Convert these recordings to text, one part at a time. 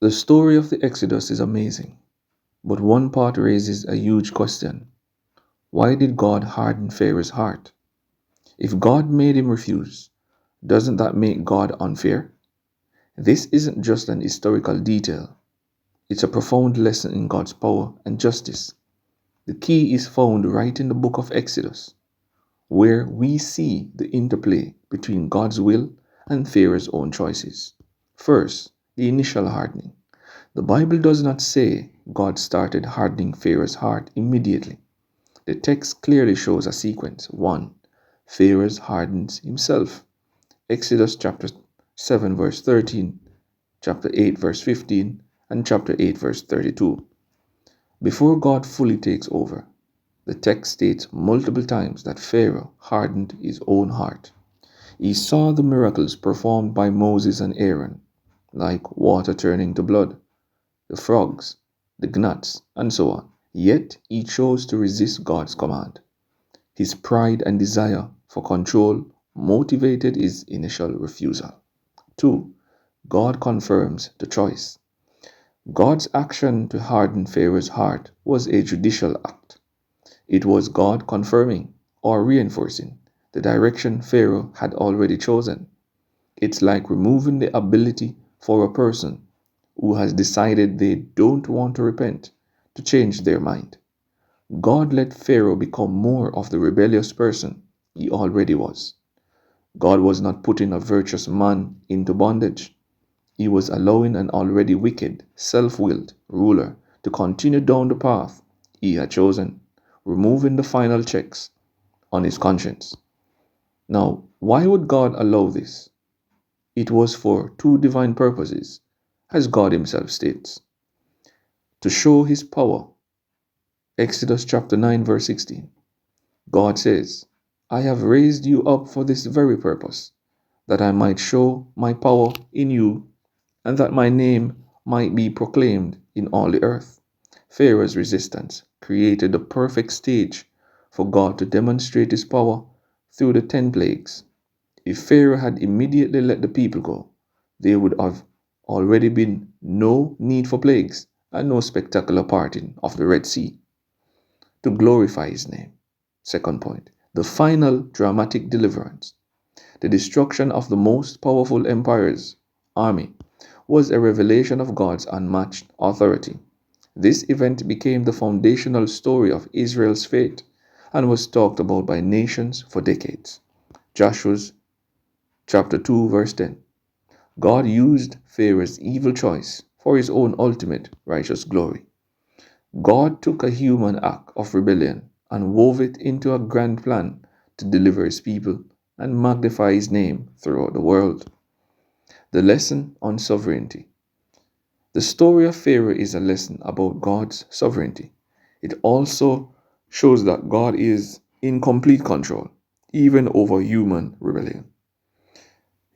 The story of the Exodus is amazing, but one part raises a huge question. Why did God harden Pharaoh's heart? If God made him refuse, doesn't that make God unfair? This isn't just an historical detail, it's a profound lesson in God's power and justice. The key is found right in the book of Exodus, where we see the interplay between God's will and Pharaoh's own choices. First, the initial hardening. The Bible does not say God started hardening Pharaoh's heart immediately. The text clearly shows a sequence. 1. Pharaoh hardens himself. Exodus chapter 7 verse 13, chapter 8 verse 15, and chapter 8 verse 32. Before God fully takes over, the text states multiple times that Pharaoh hardened his own heart. He saw the miracles performed by Moses and Aaron, like water turning to blood, the frogs, the gnats, and so on. Yet he chose to resist God's command. His pride and desire for control motivated his initial refusal. 2. God confirms the choice. God's action to harden Pharaoh's heart was a judicial act. It was God confirming or reinforcing the direction Pharaoh had already chosen. It's like removing the ability for a person who has decided they don't want to repent to change their mind. God let Pharaoh become more of the rebellious person he already was. God was not putting a virtuous man into bondage. He was allowing an already wicked, self-willed ruler to continue down the path he had chosen, removing the final checks on his conscience. Now, why would God allow this? It was for two divine purposes, as God himself states. To show his power. Exodus chapter 9 verse 16. God says, I have raised you up for this very purpose, that I might show my power in you, and that my name might be proclaimed in all the earth. Pharaoh's resistance created the perfect stage for God to demonstrate his power through the 10 plagues. If Pharaoh had immediately let the people go, there would have already been no need for plagues and no spectacular parting of the Red Sea. To glorify his name. Second point, the final dramatic deliverance. The destruction of the most powerful empire's army was a revelation of God's unmatched authority. This event became the foundational story of Israel's fate and was talked about by nations for decades. Joshua's chapter 2 verse 10. God used Pharaoh's evil choice for his own ultimate righteous glory. God took a human act of rebellion and wove it into a grand plan to deliver his people and magnify his name throughout the world. The lesson on sovereignty. The story of Pharaoh is a lesson about God's sovereignty. It also shows that God is in complete control, even over human rebellion.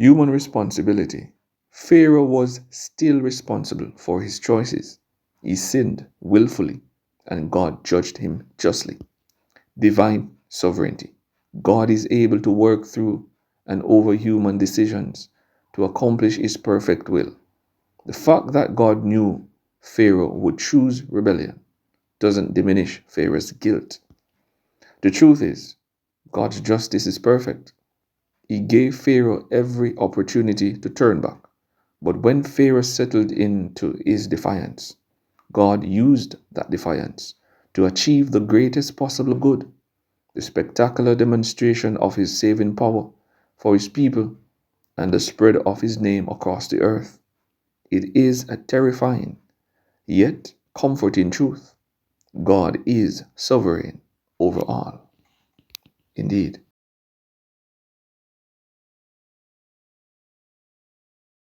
Human responsibility. Pharaoh was still responsible for his choices. He sinned willfully, and God judged him justly. Divine sovereignty. God is able to work through and over human decisions to accomplish his perfect will. The fact that God knew Pharaoh would choose rebellion doesn't diminish Pharaoh's guilt. The truth is, God's justice is perfect. He gave Pharaoh every opportunity to turn back. But when Pharaoh settled into his defiance, God used that defiance to achieve the greatest possible good, the spectacular demonstration of his saving power for his people and the spread of his name across the earth. It is a terrifying, yet comforting truth. God is sovereign over all. Indeed.